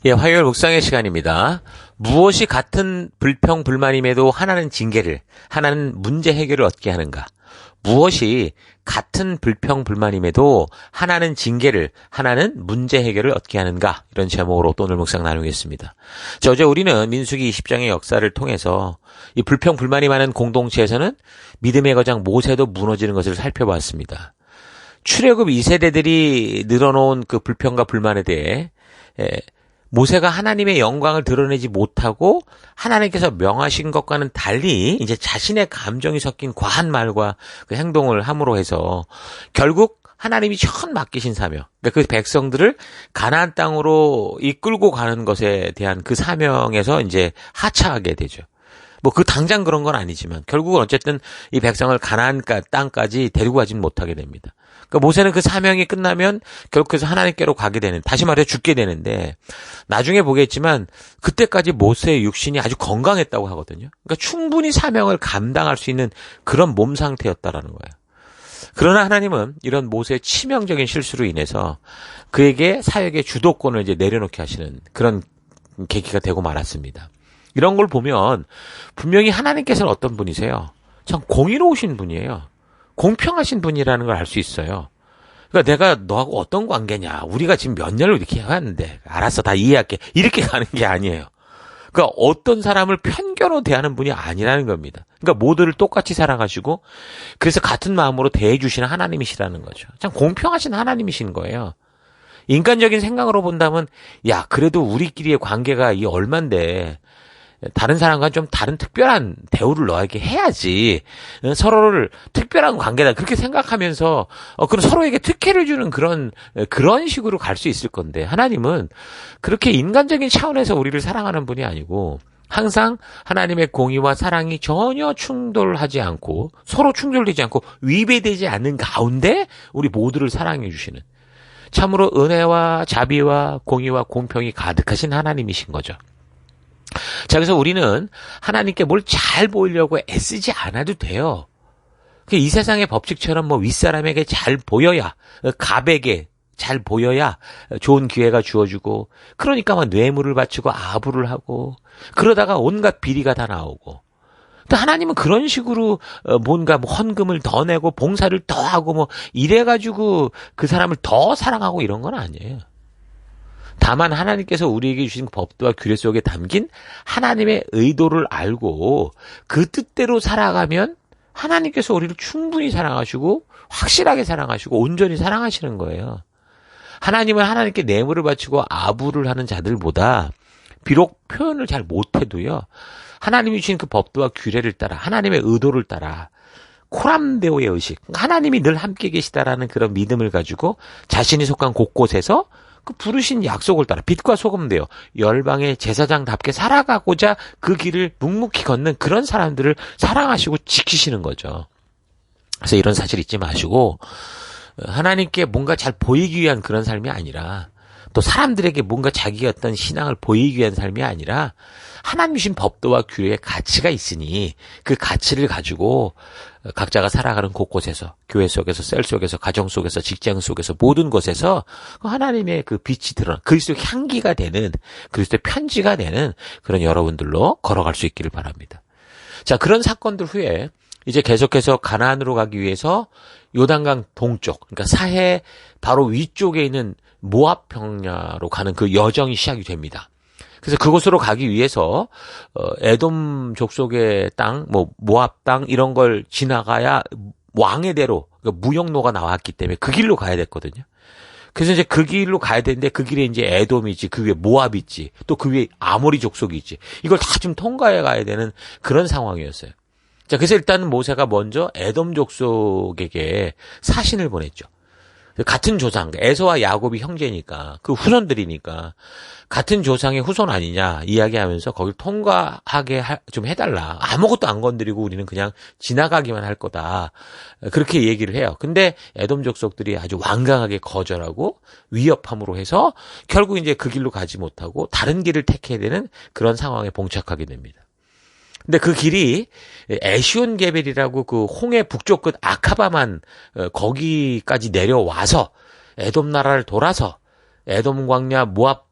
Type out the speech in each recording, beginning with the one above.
예, 화요일 묵상의 시간입니다. 무엇이 같은 불평, 불만임에도 하나는 징계를, 하나는 문제 해결을 얻게 하는가? 무엇이 같은 불평, 불만임에도 하나는 징계를, 하나는 문제 해결을 얻게 하는가? 이런 제목으로 또 오늘 묵상 나누겠습니다. 자, 어제 우리는 민수기 20장의 역사를 통해서 이 불평, 불만이 많은 공동체에서는 믿음의 거장 모세도 무너지는 것을 살펴봤습니다. 출애굽 2세대들이 늘어놓은 그 불평과 불만에 대해 모세가 하나님의 영광을 드러내지 못하고 하나님께서 명하신 것과는 달리 이제 자신의 감정이 섞인 과한 말과 그 행동을 함으로 해서 결국 하나님이 처음 맡기신 사명, 그러니까 그 백성들을 가나안 땅으로 이끌고 가는 것에 대한 그 사명에서 이제 하차하게 되죠. 뭐 그 당장 그런 건 아니지만 결국은 어쨌든 이 백성을 가나안 땅까지 데리고 가진 못하게 됩니다. 그러니까 모세는 그 사명이 끝나면 결국해서 하나님께로 가게 되는, 다시 말해 죽게 되는데 나중에 보겠지만 그때까지 모세의 육신이 아주 건강했다고 하거든요. 그러니까 충분히 사명을 감당할 수 있는 그런 몸 상태였다라는 거예요. 그러나 하나님은 이런 모세의 치명적인 실수로 인해서 그에게 사역의 주도권을 이제 내려놓게 하시는 그런 계기가 되고 말았습니다. 이런 걸 보면 분명히 하나님께서는 어떤 분이세요? 참 공의로우신 분이에요. 공평하신 분이라는 걸 알 수 있어요. 그러니까 내가 너하고 어떤 관계냐, 우리가 지금 몇 년을 이렇게 해왔는데 알았어, 다 이해할게, 이렇게 가는 게 아니에요. 그러니까 어떤 사람을 편견으로 대하는 분이 아니라는 겁니다. 그러니까 모두를 똑같이 사랑하시고 그래서 같은 마음으로 대해주시는 하나님이시라는 거죠. 참 공평하신 하나님이신 거예요. 인간적인 생각으로 본다면 야, 그래도 우리끼리의 관계가 이 얼만데 다른 사람과 좀 다른 특별한 대우를 너에게 해야지, 서로를 특별한 관계다 그렇게 생각하면서 그럼 서로에게 특혜를 주는 그런 식으로 갈 수 있을 건데, 하나님은 그렇게 인간적인 차원에서 우리를 사랑하는 분이 아니고 항상 하나님의 공의와 사랑이 전혀 충돌하지 않고 서로 충돌되지 않고 위배되지 않는 가운데 우리 모두를 사랑해 주시는, 참으로 은혜와 자비와 공의와 공평이 가득하신 하나님이신 거죠. 자, 그래서 우리는 하나님께 뭘 잘 보이려고 애쓰지 않아도 돼요. 이 세상의 법칙처럼 뭐 윗사람에게 잘 보여야, 갑에게 잘 보여야 좋은 기회가 주어지고, 그러니까 막 뇌물을 바치고 아부를 하고, 그러다가 온갖 비리가 다 나오고. 근데 하나님은 그런 식으로 뭔가 뭐 헌금을 더 내고 봉사를 더 하고 뭐 이래가지고 그 사람을 더 사랑하고 이런 건 아니에요. 다만 하나님께서 우리에게 주신 법도와 규례 속에 담긴 하나님의 의도를 알고 그 뜻대로 살아가면 하나님께서 우리를 충분히 사랑하시고 확실하게 사랑하시고 온전히 사랑하시는 거예요. 하나님은 하나님께 뇌물을 바치고 아부를 하는 자들보다 비록 표현을 잘 못해도요, 하나님이 주신 그 법도와 규례를 따라 하나님의 의도를 따라 코람데오의 의식, 하나님이 늘 함께 계시다라는 그런 믿음을 가지고 자신이 속한 곳곳에서 그 부르신 약속을 따라 빛과 소금 되어 열방의 제사장답게 살아가고자 그 길을 묵묵히 걷는 그런 사람들을 사랑하시고 지키시는 거죠. 그래서 이런 사실 잊지 마시고 하나님께 뭔가 잘 보이기 위한 그런 삶이 아니라, 또 사람들에게 뭔가 자기의 어떤 신앙을 보이기 위한 삶이 아니라 하나님 주신 법도와 규례의 가치가 있으니 그 가치를 가지고 각자가 살아가는 곳곳에서, 교회 속에서, 셀 속에서, 가정 속에서, 직장 속에서, 모든 곳에서 하나님의 그 빛이 드러나 그리스도의 향기가 되는, 그리스도의 편지가 되는 그런 여러분들로 걸어갈 수 있기를 바랍니다. 자, 그런 사건들 후에 이제 계속해서 가나안으로 가기 위해서 요단강 동쪽, 그러니까 사해 바로 위쪽에 있는 모압 평야로 가는 그 여정이 시작이 됩니다. 그래서 그곳으로 가기 위해서 에돔 족속의 땅, 뭐 모압 땅 이런 걸 지나가야 왕의 대로, 그러니까 무역로가 나왔기 때문에 그 길로 가야 됐거든요. 그래서 이제 그 길로 가야 되는데 그 길에 이제 에돔이 있지, 그 위에 모압이 있지, 또 그 위에 아모리 족속이 있지. 이걸 다 좀 통과해 가야 되는 그런 상황이었어요. 자, 그래서 일단 모세가 먼저 에돔 족속에게 사신을 보냈죠. 같은 조상, 에서와 야곱이 형제니까, 그 후손들이니까 같은 조상의 후손 아니냐 이야기하면서 거길 통과하게 좀 해달라. 아무것도 안 건드리고 우리는 그냥 지나가기만 할 거다. 그렇게 얘기를 해요. 근데 에돔 족속들이 아주 완강하게 거절하고 위협함으로 해서 결국 이제 그 길로 가지 못하고 다른 길을 택해야 되는 그런 상황에 봉착하게 됩니다. 근데 그 길이 에시온 게벨이라고 그 홍해 북쪽 끝 아카바만 거기까지 내려와서 에돔 나라를 돌아서 에돔 광야 모압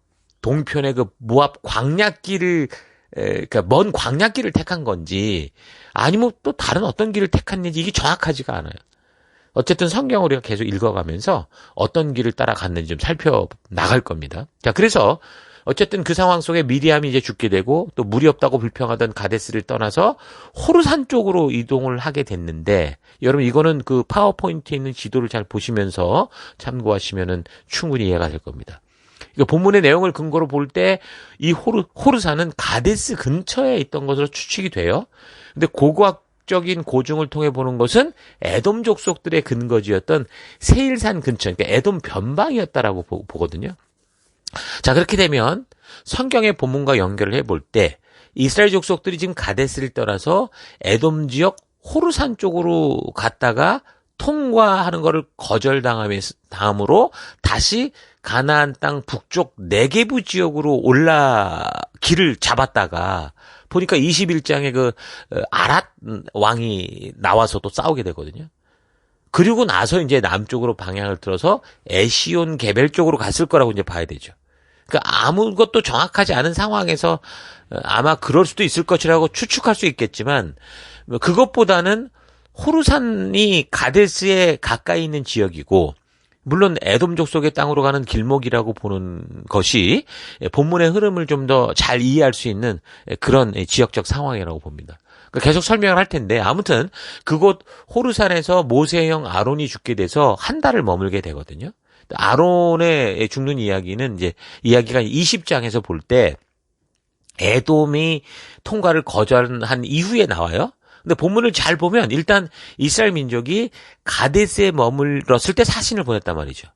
동편의 그 모압 광야길을 그러니까 먼 광야길을 택한 건지 아니면 또 다른 어떤 길을 택했는지 이게 정확하지가 않아요. 어쨌든 성경을 우리가 계속 읽어가면서 어떤 길을 따라갔는지 좀 살펴나갈 겁니다. 자, 그래서 어쨌든 그 상황 속에 미리암이 이제 죽게 되고 또 물이 없다고 불평하던 가데스를 떠나서 호르산 쪽으로 이동을 하게 됐는데 여러분 이거는 그 파워포인트에 있는 지도를 잘 보시면서 참고하시면은 충분히 이해가 될 겁니다. 그러니까 본문의 내용을 근거로 볼 때 이 호르산은 가데스 근처에 있던 것으로 추측이 돼요. 근데 고고학적인 고증을 통해 보는 것은 에돔 족속들의 근거지였던 세일산 근처, 그러니까 에돔 변방이었다라고 보거든요. 자, 그렇게 되면 성경의 본문과 연결을 해볼 때 이스라엘 족속들이 지금 가데스를 떠나서 에돔 지역 호르산 쪽으로 갔다가 통과하는 것을 거절당함으로 다시 가나안 땅 북쪽 네게부 지역으로 길을 잡았다가 보니까 21장에 그 아랏 왕이 나와서 또 싸우게 되거든요. 그리고 나서 이제 남쪽으로 방향을 틀어서 에시온 게벨 쪽으로 갔을 거라고 이제 봐야 되죠. 그러니까 아무것도 정확하지 않은 상황에서 아마 그럴 수도 있을 것이라고 추측할 수 있겠지만 그것보다는 호르산이 가데스에 가까이 있는 지역이고 물론 에돔 족속의 땅으로 가는 길목이라고 보는 것이 본문의 흐름을 좀 더 잘 이해할 수 있는 그런 지역적 상황이라고 봅니다. 계속 설명을 할 텐데 아무튼 그곳 호르산에서 모세의 형 아론이 죽게 돼서 한 달을 머물게 되거든요. 아론의 죽는 이야기는 이제 이야기가 20장에서 볼 때 에돔이 통과를 거절한 이후에 나와요. 근데 본문을 잘 보면 일단 이스라엘 민족이 가데스에 머물렀을 때 사신을 보냈단 말이죠.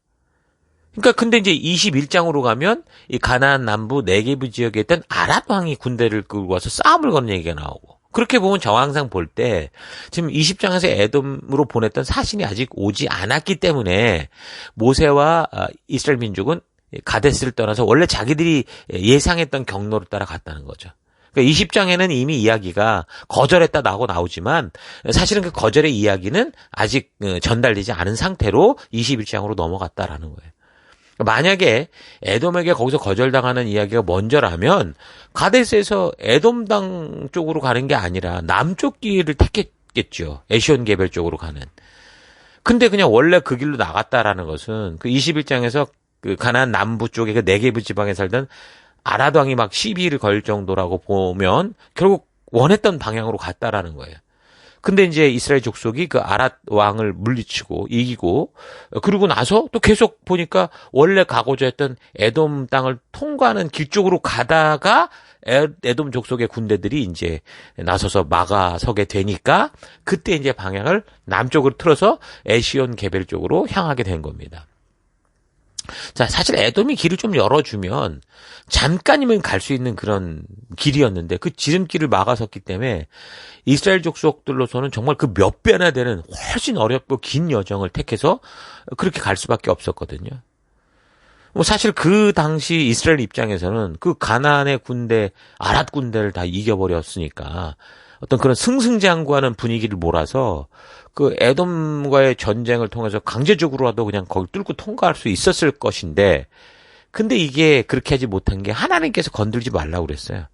그러니까 근데 이제 21장으로 가면 이 가나안 남부 네게부 지역에 있던 아랏 왕이 군대를 끌고 와서 싸움을 거는 얘기가 나오고 그렇게 보면 정황상 볼 때 지금 20장에서 에돔으로 보냈던 사신이 아직 오지 않았기 때문에 모세와 이스라엘 민족은 가데스를 떠나서 원래 자기들이 예상했던 경로를 따라 갔다는 거죠. 그러니까 20장에는 이미 이야기가 거절했다고 나오지만 사실은 그 거절의 이야기는 아직 전달되지 않은 상태로 21장으로 넘어갔다라는 거예요. 만약에 에돔에게 거기서 거절당하는 이야기가 먼저라면 가데스에서 에돔 땅 쪽으로 가는 게 아니라 남쪽 길을 택했겠죠. 에시온 게벨 쪽으로 가는. 근데 그냥 원래 그 길로 나갔다라는 것은 그 21장에서 그 가나안 남부 쪽에 그 네게부 지방에 살던 아랏 왕이 막 시비를 걸 정도라고 보면 결국 원했던 방향으로 갔다라는 거예요. 근데 이제 이스라엘 족속이 그 아랏 왕을 물리치고 이기고 그러고 나서 또 계속 보니까 원래 가고자 했던 에돔 땅을 통과하는 길 쪽으로 가다가 에돔 족속의 군대들이 이제 나서서 막아서게 되니까 그때 이제 방향을 남쪽으로 틀어서 에시온 게벨 쪽으로 향하게 된 겁니다. 자, 사실 에돔이 길을 좀 열어주면 잠깐이면 갈 수 있는 그런 길이었는데 그 지름길을 막아섰기 때문에 이스라엘 족속들로서는 정말 그 몇 배나 되는 훨씬 어렵고 긴 여정을 택해서 그렇게 갈 수밖에 없었거든요. 뭐 사실 그 당시 이스라엘 입장에서는 그 가나안의 군대, 아랏 군대를 다 이겨버렸으니까 어떤 그런 승승장구하는 분위기를 몰아서 그 에돔과의 전쟁을 통해서 강제적으로라도 그냥 거기 뚫고 통과할 수 있었을 것인데 근데 이게 그렇게 하지 못한 게 하나님께서 건들지 말라고 그랬어요.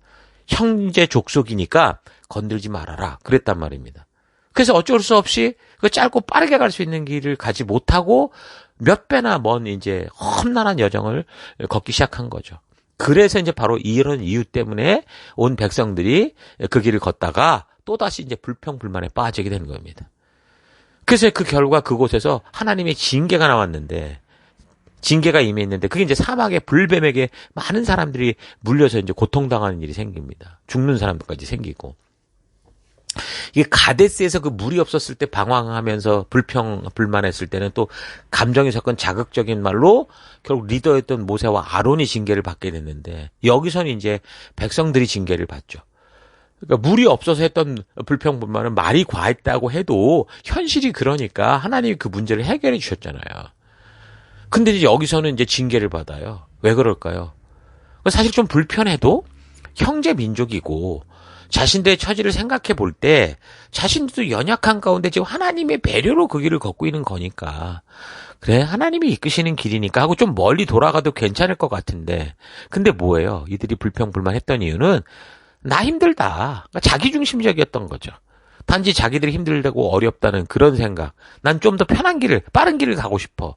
형제 족속이니까 건들지 말아라 그랬단 말입니다. 그래서 어쩔 수 없이 그 짧고 빠르게 갈 수 있는 길을 가지 못하고 몇 배나 먼 이제 험난한 여정을 걷기 시작한 거죠. 그래서 이제 바로 이런 이유 때문에 온 백성들이 그 길을 걷다가 또다시 이제 불평불만에 빠지게 되는 겁니다. 그래서 그 결과 그곳에서 하나님의 징계가 나왔는데, 징계가 임했는데, 그게 이제 사막의 불뱀에게 많은 사람들이 물려서 이제 고통당하는 일이 생깁니다. 죽는 사람들까지 생기고. 이게 가데스에서 그 물이 없었을 때 방황하면서 불평불만했을 때는 또 감정이 섞은 자극적인 말로 결국 리더였던 모세와 아론이 징계를 받게 됐는데 여기서는 이제 백성들이 징계를 받죠. 그러니까 물이 없어서 했던 불평불만은 말이 과했다고 해도 현실이 그러니까 하나님이 그 문제를 해결해 주셨잖아요. 근데 이제 여기서는 이제 징계를 받아요. 왜 그럴까요? 사실 좀 불편해도 형제 민족이고 자신들의 처지를 생각해 볼 때 자신들도 연약한 가운데 지금 하나님의 배려로 그 길을 걷고 있는 거니까 그래 하나님이 이끄시는 길이니까 하고 좀 멀리 돌아가도 괜찮을 것 같은데 근데 뭐예요? 이들이 불평불만했던 이유는 나 힘들다. 그러니까 자기중심적이었던 거죠. 단지 자기들이 힘들다고 어렵다는 그런 생각. 난 좀 더 편한 길을 빠른 길을 가고 싶어.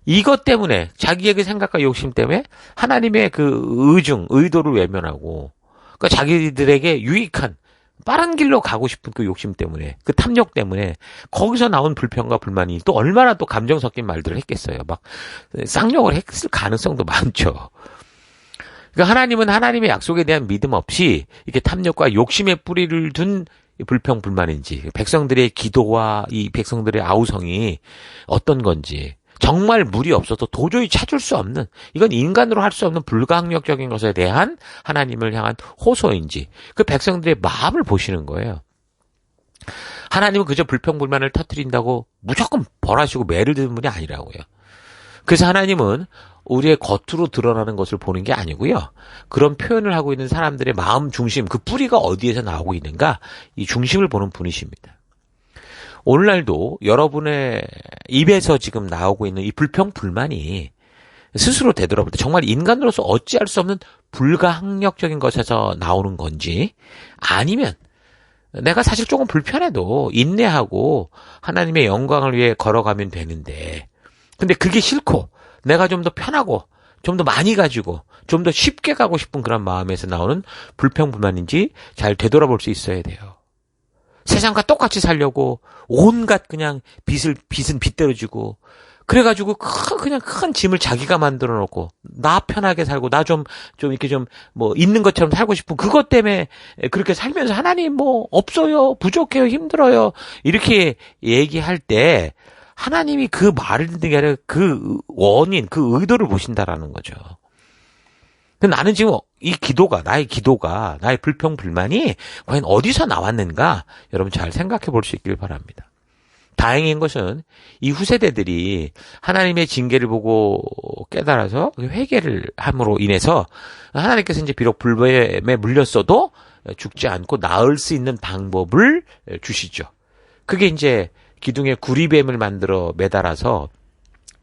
이것 때문에 자기의 그 생각과 욕심 때문에 하나님의 그 의도를 외면하고 그러니까 자기들에게 유익한 빠른 길로 가고 싶은 그 욕심 때문에 그 탐욕 때문에 거기서 나온 불평과 불만이 또 얼마나 또 감정 섞인 말들을 했겠어요. 막 쌍욕을 했을 가능성도 많죠. 그러니까 하나님은 하나님의 약속에 대한 믿음 없이 이렇게 탐욕과 욕심의 뿌리를 둔 불평 불만인지 백성들의 기도와 이 백성들의 아우성이 어떤 건지 정말 물이 없어서 도저히 찾을 수 없는 이건 인간으로 할 수 없는 불가항력적인 것에 대한 하나님을 향한 호소인지 그 백성들의 마음을 보시는 거예요. 하나님은 그저 불평불만을 터뜨린다고 무조건 벌하시고 매를 드는 분이 아니라고요. 그래서 하나님은 우리의 겉으로 드러나는 것을 보는 게 아니고요. 그런 표현을 하고 있는 사람들의 마음 중심, 그 뿌리가 어디에서 나오고 있는가 이 중심을 보는 분이십니다. 오늘날도 여러분의 입에서 지금 나오고 있는 이 불평불만이 스스로 되돌아볼 때 정말 인간으로서 어찌할 수 없는 불가항력적인 것에서 나오는 건지 아니면 내가 사실 조금 불편해도 인내하고 하나님의 영광을 위해 걸어가면 되는데 근데 그게 싫고 내가 좀 더 편하고 좀 더 많이 가지고 좀 더 쉽게 가고 싶은 그런 마음에서 나오는 불평불만인지 잘 되돌아볼 수 있어야 돼요. 세상과 똑같이 살려고 온갖 그냥 빚은 빚대로 지고 그래가지고 그냥 큰 짐을 자기가 만들어 놓고 나 편하게 살고 나 좀 이렇게 좀 뭐 있는 것처럼 살고 싶은 그것 때문에 그렇게 살면서 하나님 뭐 없어요 부족해요 힘들어요 이렇게 얘기할 때 하나님이 그 말을 듣는 게 아니라 그 원인 그 의도를 보신다라는 거죠. 나는 지금 나의 기도가 나의 불평불만이 과연 어디서 나왔는가 여러분 잘 생각해 볼 수 있길 바랍니다. 다행인 것은 이 후세대들이 하나님의 징계를 보고 깨달아서 회개를 함으로 인해서 하나님께서 이제 비록 불뱀에 물렸어도 죽지 않고 나을 수 있는 방법을 주시죠. 그게 이제 기둥에 구리뱀을 만들어 매달아서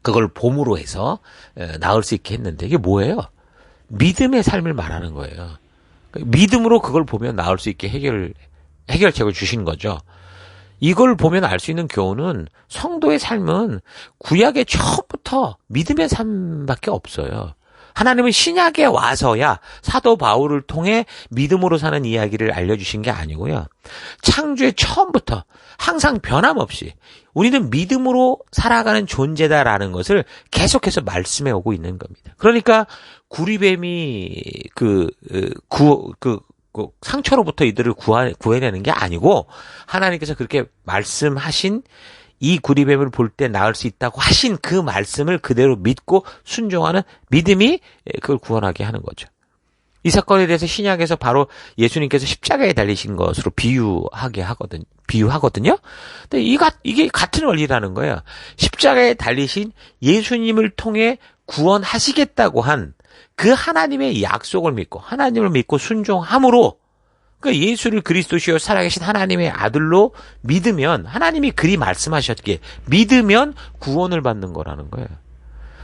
그걸 봄으로 해서 나을 수 있게 했는데 이게 뭐예요? 믿음의 삶을 말하는 거예요. 믿음으로 그걸 보면 나을 수 있게 해결책을 주신 거죠. 이걸 보면 알 수 있는 교훈은 성도의 삶은 구약의 처음부터 믿음의 삶밖에 없어요. 하나님은 신약에 와서야 사도 바울을 통해 믿음으로 사는 이야기를 알려주신 게 아니고요. 창조의 처음부터 항상 변함없이 우리는 믿음으로 살아가는 존재다라는 것을 계속해서 말씀해 오고 있는 겁니다. 그러니까 구리뱀이 상처로부터 이들을 구해내는 게 아니고 하나님께서 그렇게 말씀하신 이 구리뱀을 볼 때 나을 수 있다고 하신 그 말씀을 그대로 믿고 순종하는 믿음이 그걸 구원하게 하는 거죠. 이 사건에 대해서 신약에서 바로 예수님께서 십자가에 달리신 것으로 비유하거든요. 근데 이게 같은 원리라는 거예요. 십자가에 달리신 예수님을 통해 구원하시겠다고 한 그 하나님의 약속을 믿고 하나님을 믿고 순종함으로 그러니까 예수를 그리스도시요 살아계신 하나님의 아들로 믿으면 하나님이 그리 말씀하셨기에 믿으면 구원을 받는 거라는 거예요.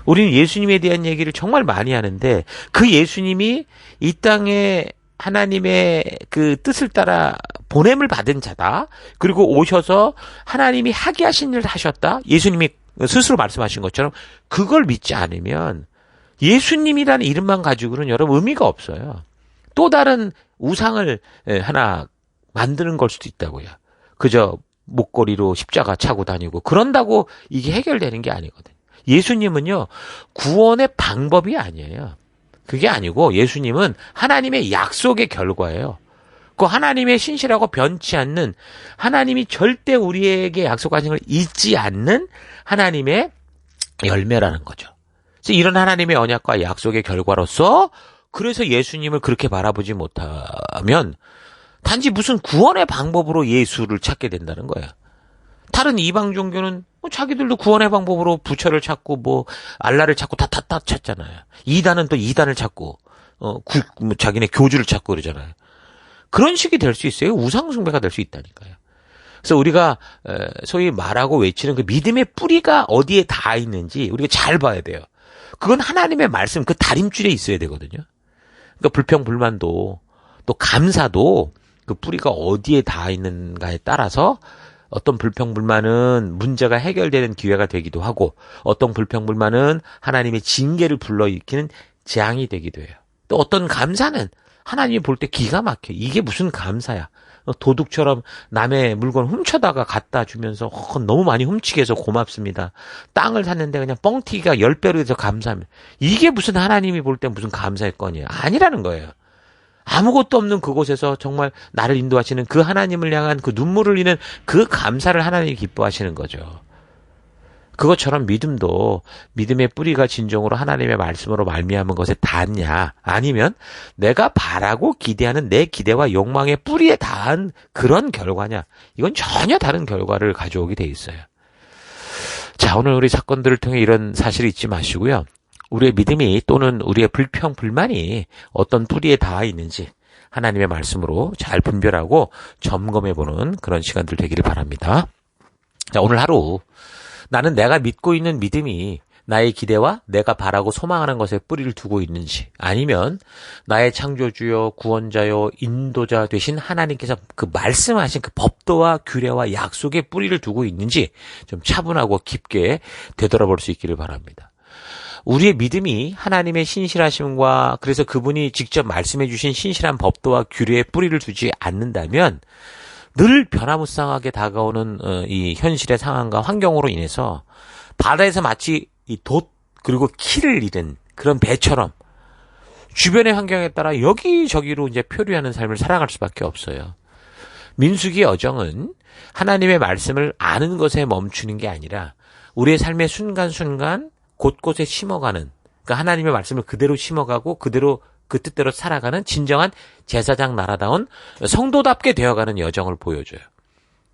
우리는 예수님에 대한 얘기를 정말 많이 하는데 그 예수님이 이 땅에 하나님의 그 뜻을 따라 보냄을 받은 자다. 그리고 오셔서 하나님이 하게 하신 일을 하셨다. 예수님이 스스로 말씀하신 것처럼 그걸 믿지 않으면 예수님이라는 이름만 가지고는 여러분 의미가 없어요. 또 다른 우상을 하나 만드는 걸 수도 있다고요. 그저 목걸이로 십자가 차고 다니고 그런다고 이게 해결되는 게 아니거든요. 예수님은요 구원의 방법이 아니에요. 그게 아니고 예수님은 하나님의 약속의 결과예요. 그 하나님의 신실하고 변치 않는 하나님이 절대 우리에게 약속하신 걸 잊지 않는 하나님의 열매라는 거죠. 그래서 이런 하나님의 언약과 약속의 결과로서 그래서 예수님을 그렇게 바라보지 못하면 단지 무슨 구원의 방법으로 예수를 찾게 된다는 거예요. 다른 이방 종교는 자기들도 구원의 방법으로 부처를 찾고 알라를 찾고 다 찾잖아요. 이단은 또 이단을 찾고 뭐 자기네 교주를 찾고 그러잖아요. 그런 식이 될 수 있어요. 우상숭배가 될 수 있다니까요. 그래서 우리가 소위 말하고 외치는 그 믿음의 뿌리가 어디에 닿아 있는지 우리가 잘 봐야 돼요. 그건 하나님의 말씀 그 다림줄에 있어야 되거든요. 그러니까 불평불만도 또 감사도 그 뿌리가 어디에 닿아 있는가에 따라서 어떤 불평불만은 문제가 해결되는 기회가 되기도 하고 어떤 불평불만은 하나님의 징계를 불러일으키는 재앙이 되기도 해요. 또 어떤 감사는 하나님이 볼 때 기가 막혀. 이게 무슨 감사야. 도둑처럼 남의 물건 훔쳐다가 갖다 주면서 너무 많이 훔치게 해서 고맙습니다. 땅을 샀는데 그냥 뻥튀기가 10배로 해서 감사합니다. 이게 무슨 하나님이 볼 때 무슨 감사의 건이에요. 아니라는 거예요. 아무것도 없는 그곳에서 정말 나를 인도하시는 그 하나님을 향한 그 눈물을 흘리는 그 감사를 하나님이 기뻐하시는 거죠. 그것처럼 믿음도 믿음의 뿌리가 진정으로 하나님의 말씀으로 말미암은 것에 닿냐 아니면 내가 바라고 기대하는 내 기대와 욕망의 뿌리에 닿은 그런 결과냐 이건 전혀 다른 결과를 가져오게 돼 있어요. 자, 오늘 우리 사건들을 통해 이런 사실을 잊지 마시고요. 우리의 믿음이 또는 우리의 불평, 불만이 어떤 뿌리에 닿아 있는지 하나님의 말씀으로 잘 분별하고 점검해보는 그런 시간들 되기를 바랍니다. 자, 오늘 하루 나는 내가 믿고 있는 믿음이 나의 기대와 내가 바라고 소망하는 것에 뿌리를 두고 있는지 아니면 나의 창조주여 구원자여 인도자 되신 하나님께서 그 말씀하신 그 법도와 규례와 약속에 뿌리를 두고 있는지 좀 차분하고 깊게 되돌아볼 수 있기를 바랍니다. 우리의 믿음이 하나님의 신실하심과 그래서 그분이 직접 말씀해 주신 신실한 법도와 규례에 뿌리를 두지 않는다면 늘 변화무쌍하게 다가오는 이 현실의 상황과 환경으로 인해서 바다에서 마치 이 돛 그리고 키를 잃은 그런 배처럼 주변의 환경에 따라 여기저기로 이제 표류하는 삶을 살아갈 수밖에 없어요. 민수기의 여정은 하나님의 말씀을 아는 것에 멈추는 게 아니라 우리의 삶의 순간순간 곳곳에 심어가는 그러니까 하나님의 말씀을 그대로 심어가고 그대로 그 뜻대로 살아가는 진정한 제사장 나라다운 성도답게 되어가는 여정을 보여줘요.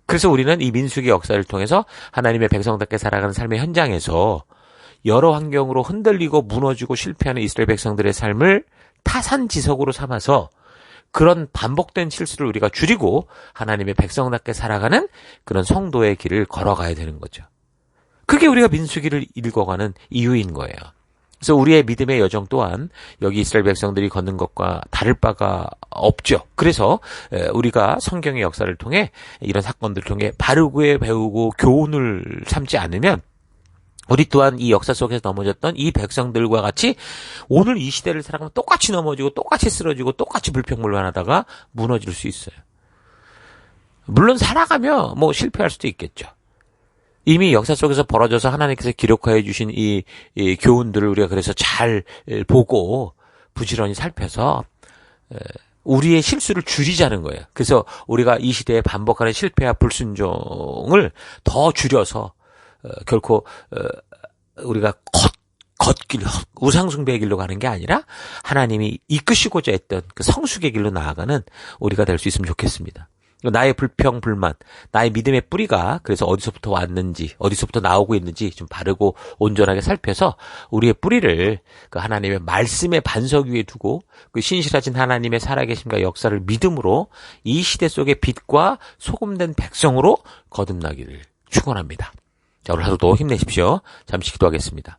그래서 우리는 이 민수기 역사를 통해서 하나님의 백성답게 살아가는 삶의 현장에서 여러 환경으로 흔들리고 무너지고 실패하는 이스라엘 백성들의 삶을 타산지석으로 삼아서 그런 반복된 실수를 우리가 줄이고 하나님의 백성답게 살아가는 그런 성도의 길을 걸어가야 되는 거죠. 그게 우리가 민수기를 읽어가는 이유인 거예요. 그래서 우리의 믿음의 여정 또한 여기 이스라엘 백성들이 걷는 것과 다를 바가 없죠. 그래서 우리가 성경의 역사를 통해 이런 사건들을 통해 바르게 배우고 교훈을 삼지 않으면 우리 또한 이 역사 속에서 넘어졌던 이 백성들과 같이 오늘 이 시대를 살아가면 똑같이 넘어지고 똑같이 쓰러지고 똑같이 불평불만하다가 무너질 수 있어요. 물론 살아가며 뭐 실패할 수도 있겠죠. 이미 역사 속에서 벌어져서 하나님께서 기록하여 주신 이 교훈들을 우리가 그래서 잘 보고 부지런히 살펴서 우리의 실수를 줄이자는 거예요. 그래서 우리가 이 시대에 반복하는 실패와 불순종을 더 줄여서 결코 우리가 걷길 우상숭배의 길로 가는 게 아니라 하나님이 이끄시고자 했던 그 성숙의 길로 나아가는 우리가 될 수 있으면 좋겠습니다. 나의 불평, 불만, 나의 믿음의 뿌리가 그래서 어디서부터 왔는지, 어디서부터 나오고 있는지 좀 바르고 온전하게 살펴서 우리의 뿌리를 그 하나님의 말씀의 반석 위에 두고 그 신실하신 하나님의 살아계심과 역사를 믿음으로 이 시대 속의 빛과 소금된 백성으로 거듭나기를 축원합니다. 자, 오늘 하루도 힘내십시오. 잠시 기도하겠습니다.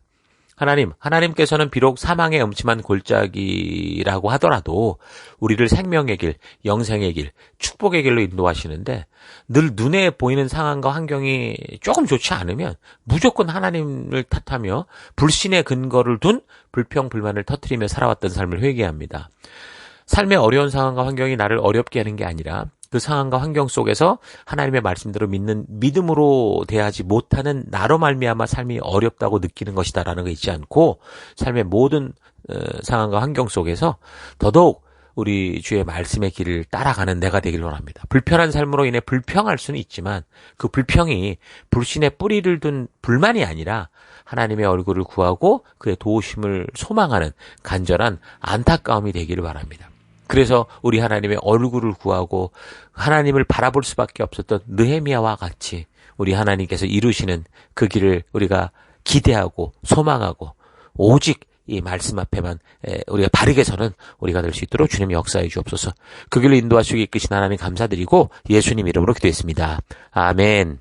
하나님께서는 비록 사망의 음침한 골짜기라고 하더라도 우리를 생명의 길, 영생의 길, 축복의 길로 인도하시는데 늘 눈에 보이는 상황과 환경이 조금 좋지 않으면 무조건 하나님을 탓하며 불신의 근거를 둔 불평불만을 터뜨리며 살아왔던 삶을 회개합니다. 삶의 어려운 상황과 환경이 나를 어렵게 하는 게 아니라 그 상황과 환경 속에서 하나님의 말씀대로 믿는 믿음으로 대하지 못하는 나로 말미암아 삶이 어렵다고 느끼는 것이다라는 거 잊지 않고 삶의 모든 상황과 환경 속에서 더더욱 우리 주의 말씀의 길을 따라가는 내가 되길 원합니다. 불편한 삶으로 인해 불평할 수는 있지만 그 불평이 불신의 뿌리를 둔 불만이 아니라 하나님의 얼굴을 구하고 그의 도우심을 소망하는 간절한 안타까움이 되기를 바랍니다. 그래서 우리 하나님의 얼굴을 구하고 하나님을 바라볼 수밖에 없었던 느헤미야와 같이 우리 하나님께서 이루시는 그 길을 우리가 기대하고 소망하고 오직 이 말씀 앞에만 우리가 바르게 서는 우리가 될 수 있도록 주님이 역사해 주옵소서. 그 길로 인도하시고 이끄신 하나님 감사드리고 예수님 이름으로 기도했습니다. 아멘.